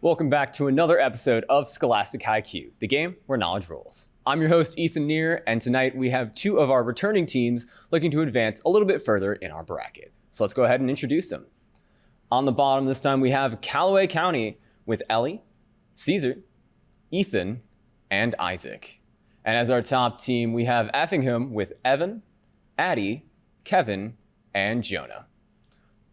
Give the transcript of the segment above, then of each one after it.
Welcome back to another episode of Scholastic IQ, the game where knowledge rules. I'm your host, Ethan Neer, and tonight we have two of our returning teams looking to advance a little bit further in our bracket. So let's go ahead and introduce them. On the bottom this time we have Calloway County with Ellie, Caesar, Ethan, and Isaac. And as our top team, we have Effingham with Evan, Addie, Kevin, and Jonah.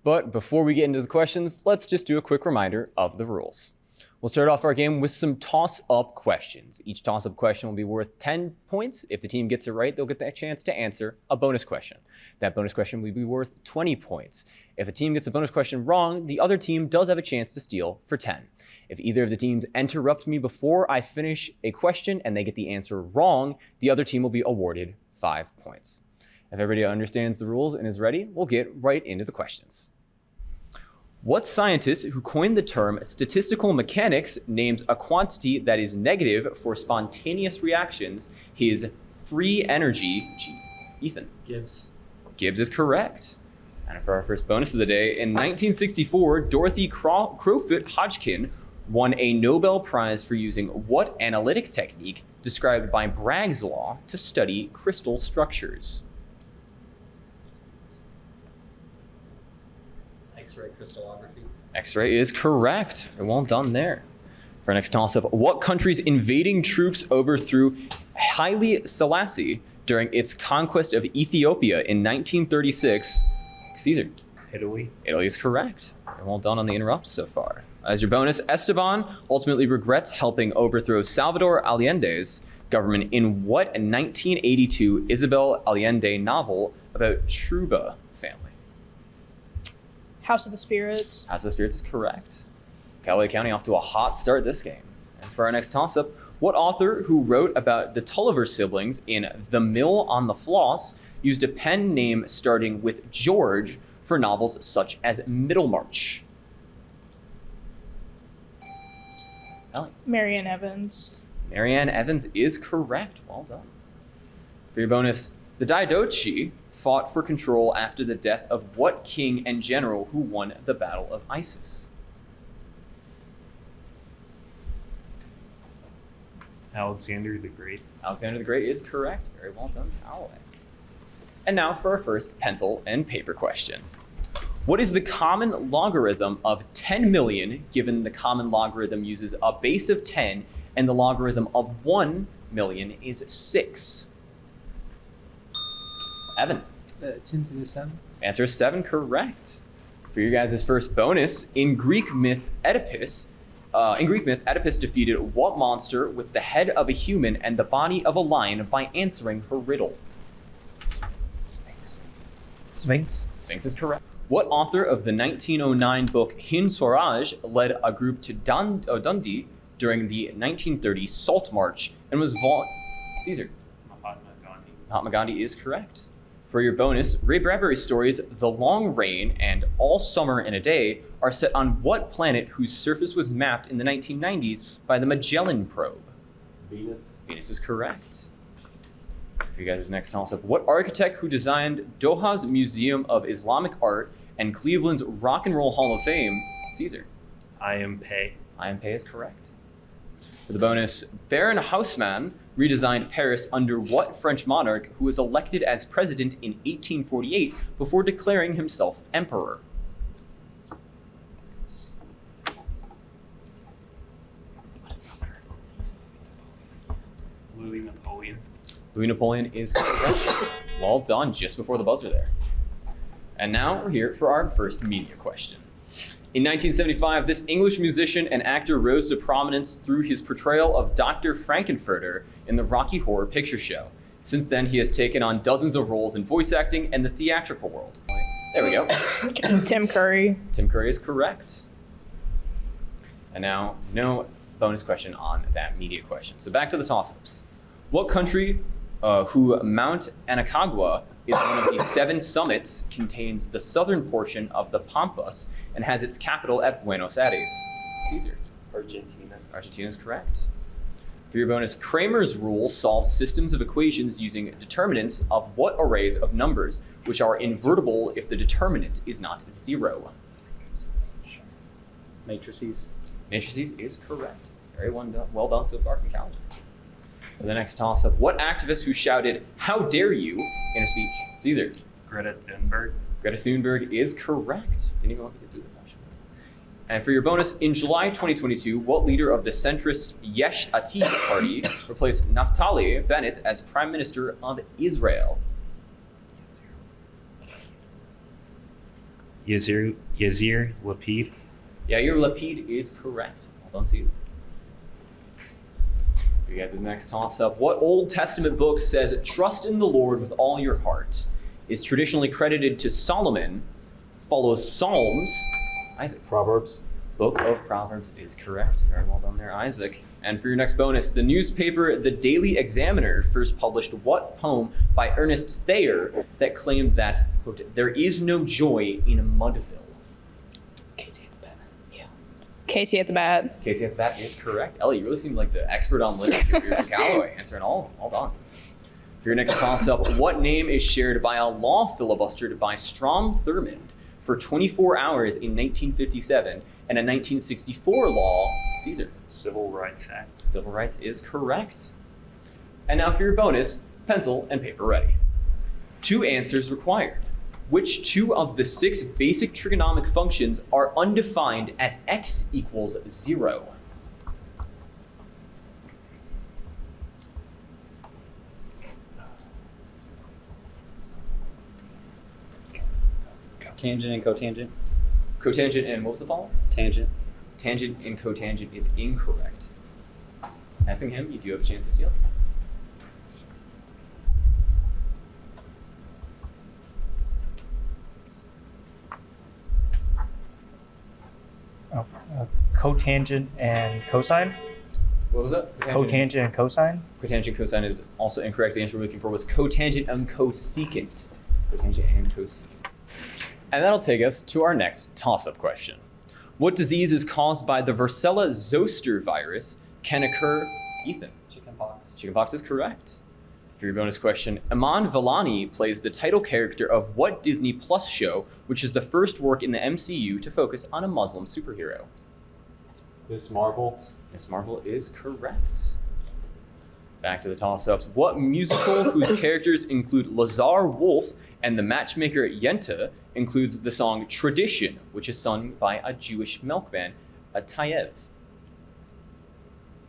But before we get into the questions, let's just do a quick reminder of the rules. We'll start off our game with some toss-up questions. Each toss-up question will be worth 10 points. If the team gets it right, they'll get that chance to answer a bonus question. That bonus question will be worth 20 points. If a team gets a bonus question wrong, the other team does have a chance to steal for 10. If either of the teams interrupt me before I finish a question and they get the answer wrong, the other team will be awarded 5 points. If everybody understands the rules and is ready, we'll get right into the questions. What scientist who coined the term statistical mechanics names a quantity that is negative for spontaneous reactions his free energy? Ethan. Gibbs. Gibbs is correct. And for our first bonus of the day, in 1964, Dorothy Crowfoot Hodgkin won a Nobel Prize for using what analytic technique described by Bragg's law to study crystal structures? X-ray crystallography. X-ray is correct. Well done there. For our next toss-up, what country's invading troops overthrew Haile Selassie during its conquest of Ethiopia in 1936? Caesar. Italy. Italy is correct. Well done on the interrupts so far. As your bonus, Esteban ultimately regrets helping overthrow Salvador Allende's government in what 1982 Isabel Allende novel about Truba family? House of the Spirits. House of the Spirits is correct. Calloway County off to a hot start this game. And for our next toss-up, what author who wrote about the Tulliver siblings in The Mill on the Floss used a pen name starting with George for novels such as Middlemarch? Ellie. Marianne Evans. Marianne Evans is correct. Well done. For your bonus, the Diadochi fought for control after the death of what king and general who won the Battle of Issus? Alexander the Great. Alexander the Great is correct. Very well done, Calloway. And now for our first pencil and paper question. What is the common logarithm of 10 million, given the common logarithm uses a base of 10 and the logarithm of 1 million is 6? Evan. 10 to the 7. Answer is 7, correct. For you guys' first bonus, in Greek myth, Oedipus defeated what monster with the head of a human and the body of a lion by answering her riddle? Sphinx. Sphinx is correct. What author of the 1909 book Hind Swaraj led a group to Dundee during the 1930 Salt March and was Caesar. Mahatma Gandhi is correct. For your bonus, Ray Bradbury's stories The Long Rain and All Summer in a Day are set on what planet whose surface was mapped in the 1990s by the Magellan probe? Venus. Venus is correct. For you guys' next toss-up, what architect who designed Doha's Museum of Islamic Art and Cleveland's Rock and Roll Hall of Fame? Caesar. I am Pei. I am Pei is correct. For the bonus, Baron Haussmann redesigned Paris under what French monarch who was elected as president in 1848 before declaring himself emperor? Louis Napoleon. Louis Napoleon is correct. Well done, just before the buzzer there. And now we're here for our first media question. In 1975, this English musician and actor rose to prominence through his portrayal of Dr. Frankenfurter in the Rocky Horror Picture Show. Since then, he has taken on dozens of roles in voice acting and the theatrical world. There we go. Tim Curry. Tim Curry is correct. And now, no bonus question on that media question. So back to the toss-ups. What country who Mount Aconcagua is one of the 7 summits contains the southern portion of the Pampas and has its capital at Buenos Aires? Caesar. Argentina. Argentina is correct. For your bonus, Kramer's rule solves systems of equations using determinants of what arrays of numbers, which are invertible if the determinant is not 0? Matrices. Matrices is correct. Very well done so far from Calloway. For the next toss-up, what activist who shouted, "How dare you," in a speech? Caesar. Greta Thunberg. Greta Thunberg is correct. Didn't even want me to do the question. And for your bonus, in July 2022, what leader of the centrist Yesh Atid party replaced Naftali Bennett as Prime Minister of Israel? Yazir Lapid. Yair Lapid is correct. Well done, Caesar. For you guys' next toss-up, what Old Testament book says, "Trust in the Lord with all your heart," is traditionally credited to Solomon, follows Psalms? Isaac. Proverbs. Book of Proverbs is correct. Very well done there, Isaac. And for your next bonus, the newspaper The Daily Examiner first published what poem by Ernest Thayer that claimed that, quote, "there is no joy in Mudville"? Casey at the bat. Yeah. Casey at the bat. Casey at the bat is correct. Ellie, you really seem like the expert on literature here from Calloway, answering all done. For your next toss-up, what name is shared by a law filibustered by Strom Thurmond for 24 hours in 1957 and a 1964 law? Caesar. Civil Rights Act. Civil rights is correct. And now for your bonus, pencil and paper ready. 2 answers required. Which 2 of the 6 basic trigonomic functions are undefined at x equals 0? Tangent and cotangent. Cotangent and what was the follow? Tangent. Tangent and cotangent is incorrect. Effingham, you do have a chance to steal. Cotangent and cosine? What was that? Cotangent and cosine? Cotangent cosine is also incorrect. The answer we're looking for was cotangent and cosecant. Cotangent and cosecant. And that'll take us to our next toss-up question. What disease is caused by the Varicella zoster virus can occur? Ethan. Chickenpox. Chickenpox is correct. For your bonus question, Iman Vellani plays the title character of what Disney Plus show, which is the first work in the MCU to focus on a Muslim superhero? Miss Marvel. Miss Marvel is correct. Back to the toss-ups. What musical whose characters include Lazar Wolf and the matchmaker Yenta includes the song Tradition, which is sung by a Jewish milkman, a Tayev.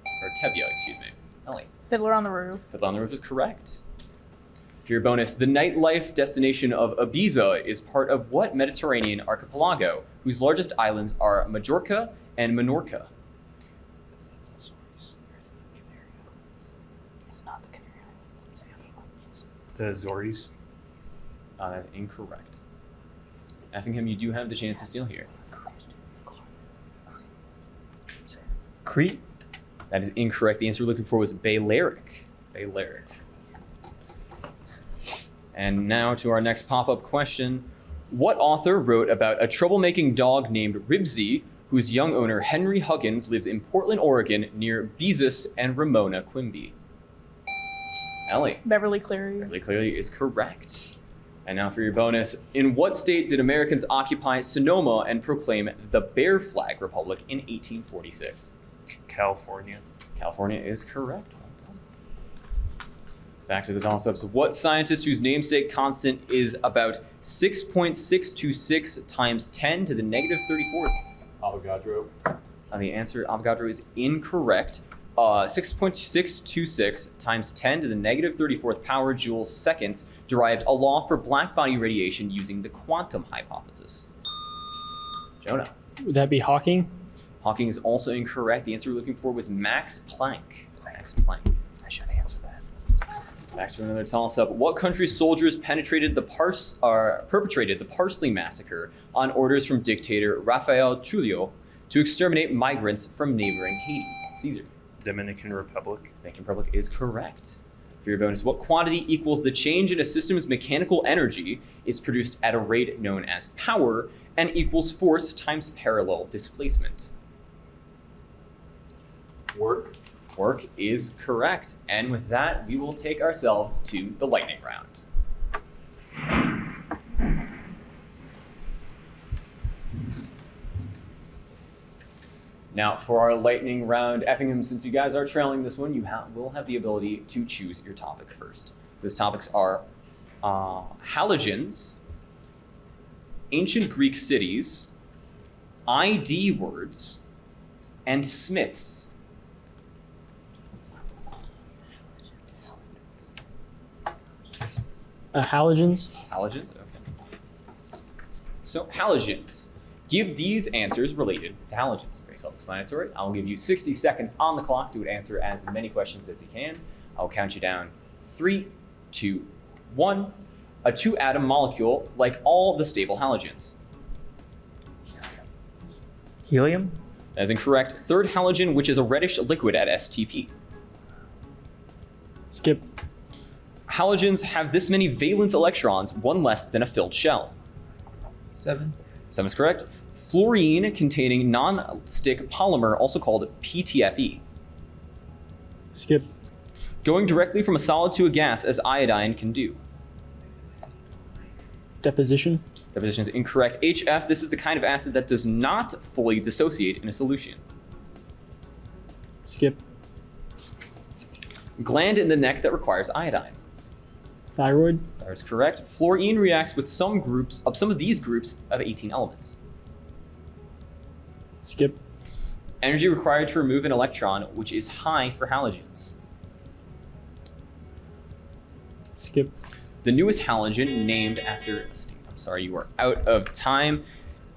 Or Tevye, excuse me. Ellie. Fiddler on the Roof. Fiddler on the Roof is correct. For your bonus, the nightlife destination of Ibiza is part of what Mediterranean archipelago, whose largest islands are Majorca and Menorca? It's not the Canary Islands. It's the other one. The Azores. That's incorrect. Effingham, you do have the chance to steal here. Crete? That is incorrect. The answer we're looking for was Balearic. Balearic. And now to our next pop-up question. What author wrote about a troublemaking dog named Ribsy, whose young owner, Henry Huggins, lives in Portland, Oregon, near Beezus and Ramona Quimby? Ellie. Beverly Cleary. Beverly Cleary is correct. And now for your bonus. In what state did Americans occupy Sonoma and proclaim the Bear Flag Republic in 1846? California. California is correct. Well done. Back to the toss-ups. What scientist whose namesake constant is about 6.626 times 10 to the negative 34th? Avogadro. The answer, Avogadro, is incorrect. 6.626 times 10 to the negative 34th power joules seconds derived a law for black body radiation using the quantum hypothesis. Jonah. Would that be Hawking? Hawking is also incorrect. The answer we're looking for was Max Planck. Max Planck. I should answer that. Back to another toss-up. What country's soldiers perpetrated the Parsley Massacre on orders from dictator Rafael Trujillo to exterminate migrants from neighboring Haiti? Caesar. Dominican Republic. Dominican Republic is correct. For your bonus, what quantity equals the change in a system's mechanical energy is produced at a rate known as power and equals force times parallel displacement? Work. Work is correct. And with that, we will take ourselves to the lightning round. Now, for our lightning round, Effingham, since you guys are trailing this one, you will have the ability to choose your topic first. Those topics are halogens, ancient Greek cities, ID words, and Smiths. Halogens. Halogens? Okay. So, halogens. Give these answers related to halogens. Very self-explanatory. I'll give you 60 seconds on the clock to answer as many questions as you can. I'll count you down. 3, 2, 1. A 2-atom molecule like all the stable halogens. Helium. That is incorrect. Third halogen, which is a reddish liquid at STP. Skip. Halogens have this many valence electrons, one less than a filled shell. 7. 7 is correct. Fluorine containing non-stick polymer, also called PTFE. Skip. Going directly from a solid to a gas as iodine can do. Deposition. Deposition is incorrect. HF, this is the kind of acid that does not fully dissociate in a solution. Skip. Gland in the neck that requires iodine. Thyroid. That is correct. Fluorine reacts with some of these groups of 18 elements. Skip. Energy required to remove an electron, which is high for halogens. Skip. The newest halogen named after a state. I'm sorry, you are out of time.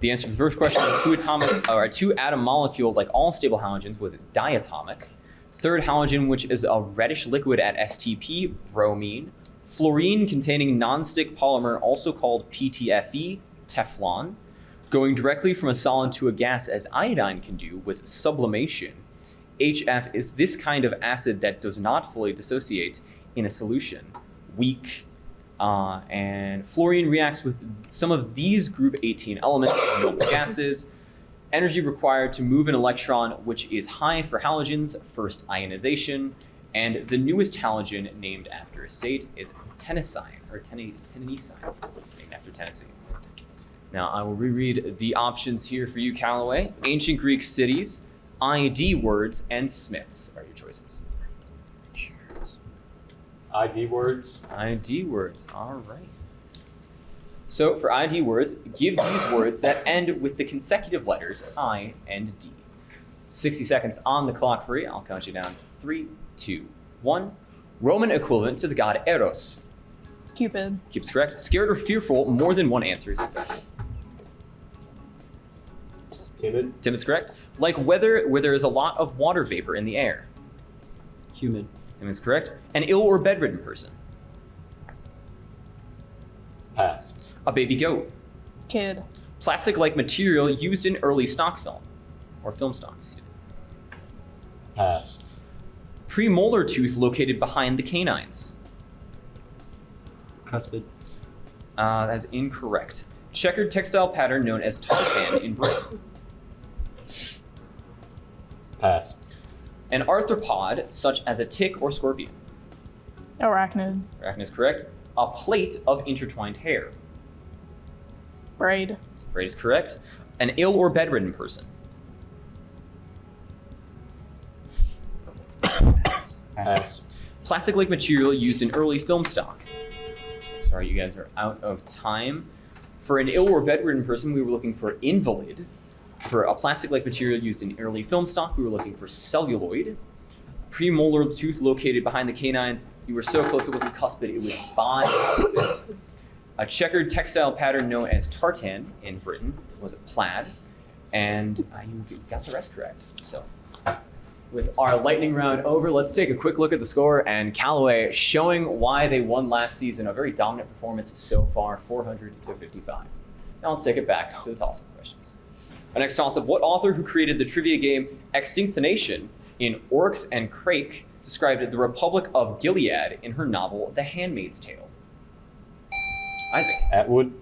The answer to the first question, a 2-atom molecule like all stable halogens was diatomic. Third halogen, which is a reddish liquid at STP, bromine. Fluorine containing non-stick polymer, also called PTFE, Teflon. Going directly from a solid to a gas as iodine can do was sublimation. HF is this kind of acid that does not fully dissociate in a solution. Weak. And fluorine reacts with some of these group 18 elements, noble gases. Energy required to move an electron, which is high for halogens, first ionization. And the newest halogen named after a state is tennessine, named after Tennessee. Now I will reread the options here for you, Calloway. Ancient Greek cities, ID words, and Smiths are your choices. ID words. ID words, all right. So for ID words, give these words that end with the consecutive letters I and D. 60 seconds on the clock for you. I'll count you down. 3, 2, 1. Roman equivalent to the god Eros. Cupid. Cupid's correct. Scared or fearful, more than one answer is acceptable. Timid. Timid's correct. Like weather where there is a lot of water vapor in the air. Humid. Humid's correct. An ill or bedridden person. Pass. A baby goat. Kid. Plastic-like material used in early stock film. Or film stocks. Pass. Premolar tooth located behind the canines. Cuspid. That is incorrect. Checkered textile pattern known as tartan in Britain. Pass. An arthropod, such as a tick or scorpion. Arachnid. Arachnid is correct. A plate of intertwined hair. Braid. Braid is correct. An ill or bedridden person. Pass. Plastic-like material used in early film stock. Sorry, you guys are out of time. For an ill or bedridden person, we were looking for invalid. For a plastic-like material used in early film stock, we were looking for celluloid. Premolar tooth located behind the canines. You were so close, it wasn't cuspid, it was bicuspid. A checkered textile pattern known as tartan in Britain was plaid. And you got the rest correct. So, with our lightning round over, let's take a quick look at the score. And Calloway showing why they won last season. A very dominant performance so far, 400 to 55. Now let's take it back to the toss-up questions. Our next toss-up, what author who created the trivia game Extinctination in Oryx and Crake described the Republic of Gilead in her novel The Handmaid's Tale? Isaac. Atwood.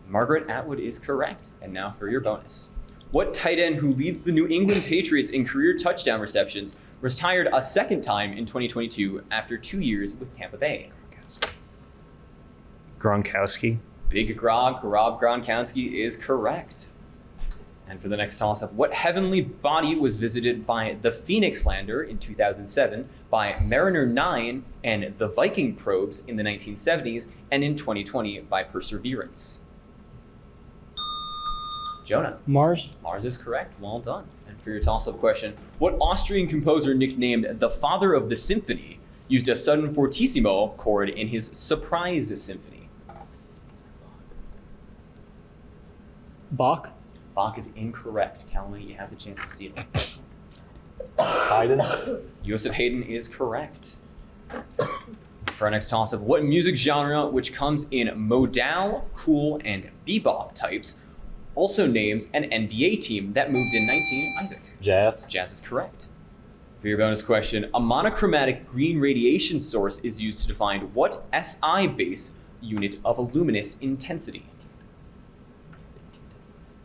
Margaret Atwood is correct. And now for your bonus. What tight end who leads the New England Patriots in career touchdown receptions retired a second time in 2022 after 2 years with Tampa Bay? Gronkowski. Big Grog, Rob Gronkowski is correct. And for the next toss-up, what heavenly body was visited by the Phoenix Lander in 2007, by Mariner 9 and the Viking probes in the 1970s, and in 2020 by Perseverance? Jonah. Mars. Mars is correct. Well done. And for your toss-up question, what Austrian composer nicknamed the father of the symphony used a sudden fortissimo chord in his Surprise Symphony? Bach. Bach is incorrect. Calloway, you have the chance to steal. Haydn. Joseph Haydn is correct. For our next toss-up, what music genre, which comes in modal, cool, and bebop types, also names an NBA team that moved in Isaac? Jazz. Jazz is correct. For your bonus question, a monochromatic green radiation source is used to define what SI base unit of a luminous intensity?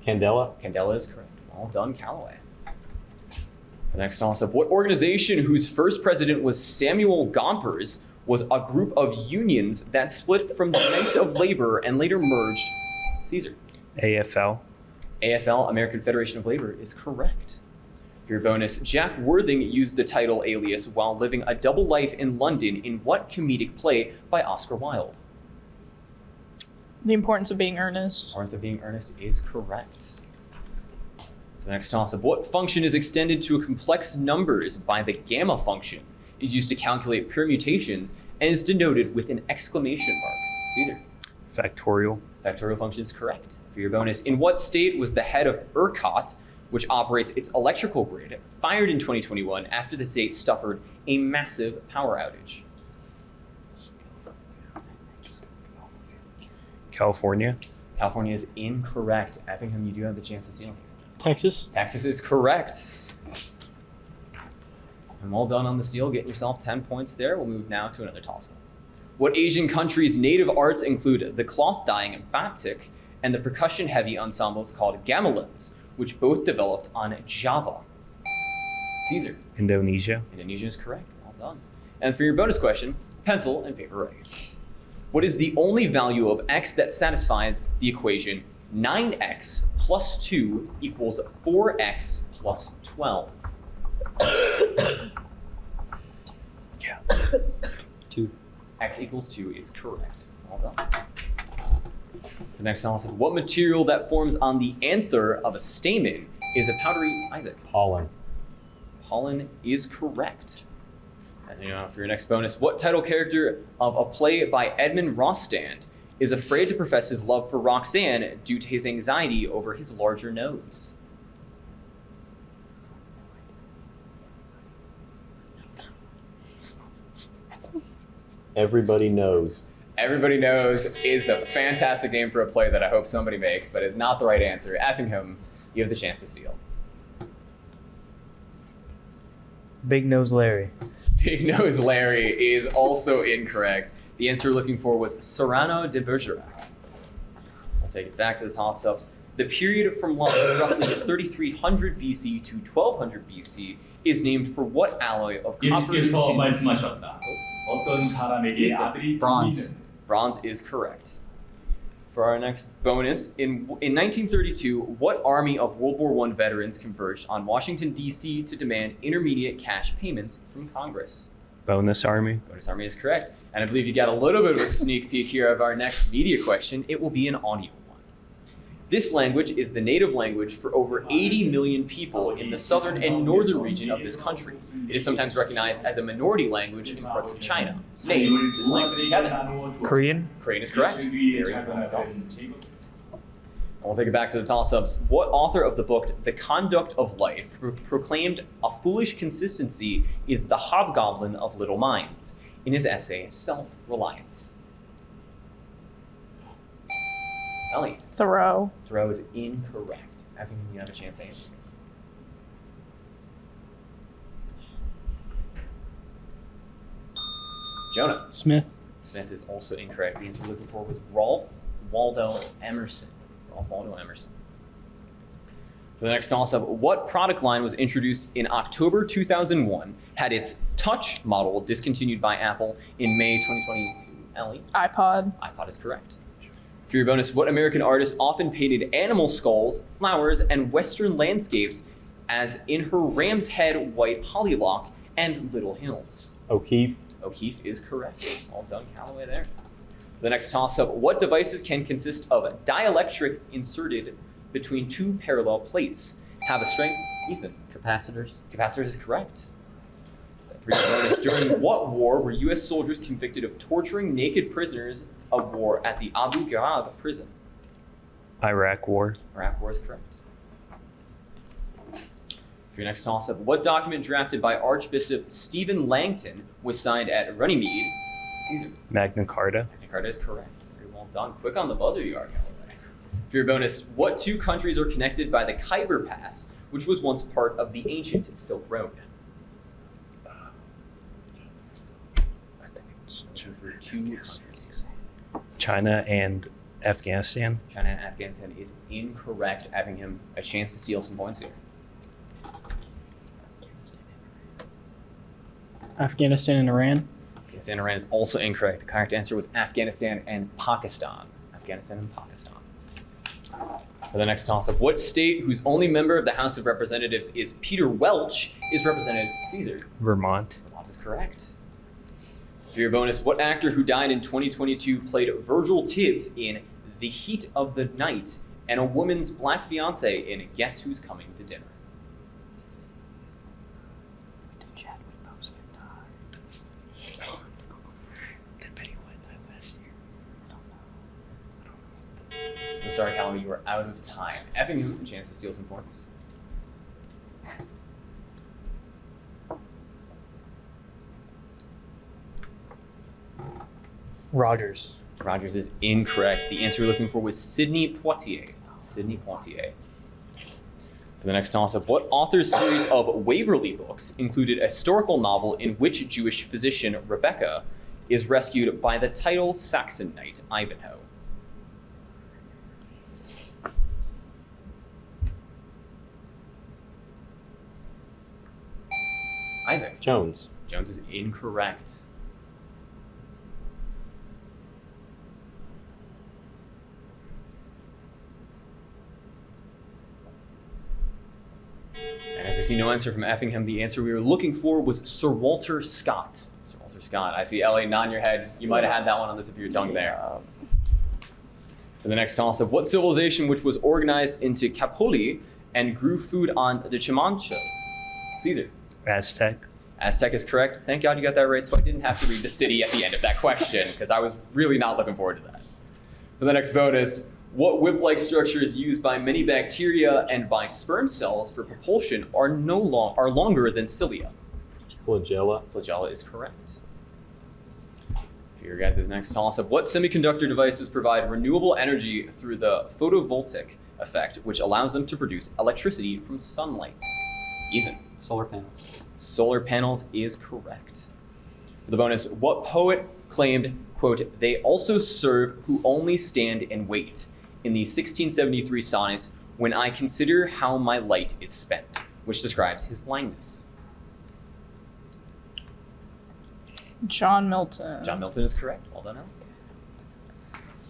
Candela. Candela is correct. Well done, Calloway. The next toss-up, what organization whose first president was Samuel Gompers was a group of unions that split from the Knights of Labor and later merged? Caesar. AFL. AFL, American Federation of Labor, is correct. For your bonus, Jack Worthing used the title alias while living a double life in London in what comedic play by Oscar Wilde? The Importance of Being Earnest. Importance of Being Earnest is correct. The next toss-up, what function is extended to complex numbers by the gamma function, is used to calculate permutations, and is denoted with an exclamation mark? Caesar. Factorial. Factorial function is correct. For your bonus, in what state was the head of ERCOT, which operates its electrical grid, fired in 2021 after the state suffered a massive power outage? California. California is incorrect. Effingham, you do have the chance to steal here. Texas. Texas is correct. And well done on the steal, getting yourself 10 points there. We'll move now to another toss-up. What Asian country's native arts include the cloth dyeing batik and the percussion-heavy ensembles called gamelans, which both developed on Java? Caesar. Indonesia. Indonesia is correct. Well done. And for your bonus question, pencil and paper ready. What is the only value of x that satisfies the equation 9x plus 2 equals 4x plus 12? Yeah. 2. X equals 2 is correct. Well done. The next toss-up, what material that forms on the anther of a stamen is a powdery Isaac? Pollen. Pollen is correct. And for your next bonus, what title character of a play by Edmund Rostand is afraid to profess his love for Roxanne due to his anxiety over his larger nose? Everybody knows. Everybody Knows is a fantastic name for a play that I hope somebody makes, but is not the right answer. Effingham, you have the chance to steal. Big Nose Larry. Big Nose Larry is also incorrect. The answer we're looking for was Cyrano de Bergerac. I'll take it back to the toss-ups. The period from roughly 3300 BC to 1200 BC is named for what alloy of copper and 예수께서 tin? 말씀하셨다. 어떤 사람에게 아들이 Bronze. 둘이든 Bronze is correct. For our next bonus, in 1932, what army of World War I veterans converged on Washington, D.C. to demand intermediate cash payments from Congress? Bonus Army. Bonus Army is correct. And I believe you got a little bit of a sneak peek here of our next media question. It will be an audio one. This language is the native language for over 80 million people in the southern and northern region of this country. It is sometimes recognized as a minority language in parts of China. Name this language. Kevin. Korean. Korean is correct. Very well done. We'll take it back to the toss-ups. What author of the book The Conduct of Life proclaimed a foolish consistency is the hobgoblin of little minds in his essay Self-Reliance? Ellie. Thoreau. Thoreau is incorrect. I think you have a chance to answer. Jonah. Smith. Smith is also incorrect. The answer we're looking for was Ralph Waldo Emerson. Ralph Waldo Emerson. For the next toss-up, what product line was introduced in October 2001, had its Touch model discontinued by Apple in May 2022? Ellie? iPod. iPod is correct. For your bonus, what American artist often painted animal skulls, flowers, and western landscapes as in her ram's head white hollylock and little hills? O'Keefe. O'Keefe is correct. All done, Calloway there. The next toss-up, what devices can consist of dielectric inserted between two parallel plates? Have a strength, Ethan. Capacitors. Capacitors is correct. For your bonus, during what war were U.S. soldiers convicted of torturing naked prisoners of war at the Abu Ghraib prison? Iraq War. Iraq War is correct. For your next toss-up, what document drafted by Archbishop Stephen Langton was signed at Runnymede? Caesar. Magna Carta. Magna Carta is correct. Very well done. Quick on the buzzer you are, Calloway. For your bonus, what two countries are connected by the Khyber Pass, which was once part of the ancient Silk Road? For two countries. China and Afghanistan. China and Afghanistan is incorrect. Effingham, a chance to steal some points here. Afghanistan and Iran. Afghanistan and Iran is also incorrect. The correct answer was Afghanistan and Pakistan. Afghanistan and Pakistan. For the next toss-up, what state whose only member of the House of Representatives is Peter Welch is represented? Caesar. Vermont. Vermont is correct. For your bonus, what actor who died in 2022 played Virgil Tibbs in The Heat of the Night and a woman's black fiance in Guess Who's Coming to Dinner? Did Chadwick Boseman die? Did Betty White die last year? I'm sorry, Callum, you are out of time. Effingham, a chance to steal some points. Rogers. Rogers is incorrect. The answer you're looking for was Sidney Poitier. Sidney Poitier. For the next toss-up, what author's series of Waverley books included a historical novel in which Jewish physician Rebecca is rescued by the title Saxon knight Ivanhoe? Isaac. Jones. Jones is incorrect. And as we see no answer from Effingham, the answer we were looking for was Sir Walter Scott. Sir Walter Scott. I see Ellie nodding your head. You might have had that one on the tip of your tongue there. For the next toss-up, what civilization which was organized into Capoli and grew food on the Chimancha? Caesar. Aztec. Aztec is correct. Thank God you got that right, so I didn't have to read the city at the end of that question, because I was really not looking forward to that. For the next bonus, what whip-like structure is used by many bacteria and by sperm cells for propulsion are longer than cilia? Flagella. Flagella is correct. For your guys' next toss-up, what semiconductor devices provide renewable energy through the photovoltaic effect, which allows them to produce electricity from sunlight? Ethan. Solar panels. Solar panels is correct. For the bonus, what poet claimed, quote, "They also serve who only stand and wait," in the 1673 sonnet, "When I consider how my light is spent," which describes his blindness? John Milton. John Milton is correct. Well done, Al.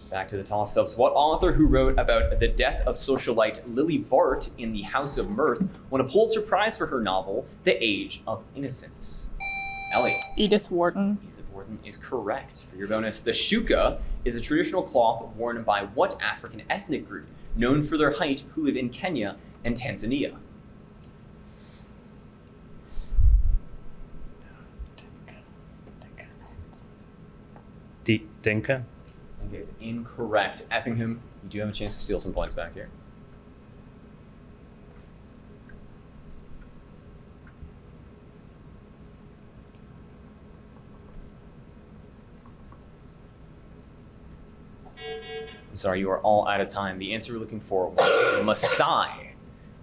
Back to the toss-ups. What author who wrote about the death of socialite Lily Bart in The House of Mirth won a Pulitzer Prize for her novel, The Age of Innocence? Ellie. Edith Wharton. Edith Wharton is correct. For your bonus, the shuka is a traditional cloth worn by what African ethnic group, known for their height, who live in Kenya and Tanzania? Dinka. I think it's incorrect. Effingham, you do have a chance to steal some points back here. I'm sorry, you are all out of time. The answer we're looking for was Maasai.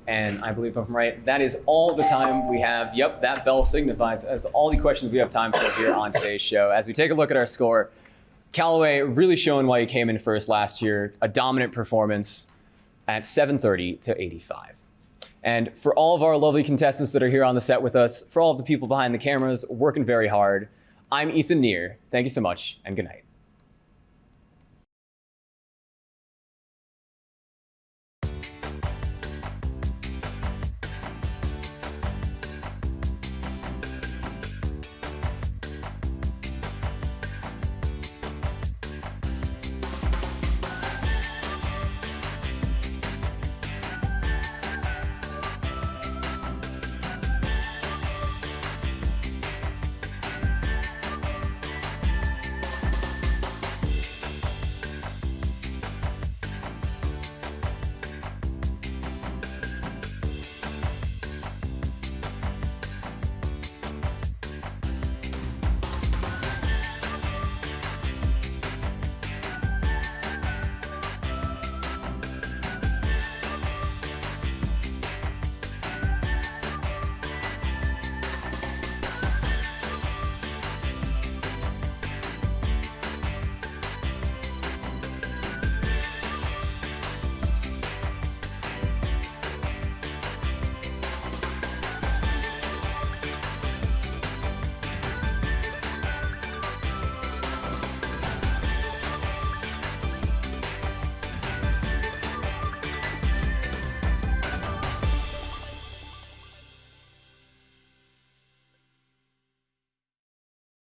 And I believe if I'm right, that is all the time we have. Yep, that bell signifies as all the questions we have time for here on today's show. As we take a look at our score, Calloway really showing why he came in first last year. A dominant performance at 730 to 85. And for all of our lovely contestants that are here on the set with us, for all of the people behind the cameras working very hard, I'm Ethan Neer. Thank you so much and good night.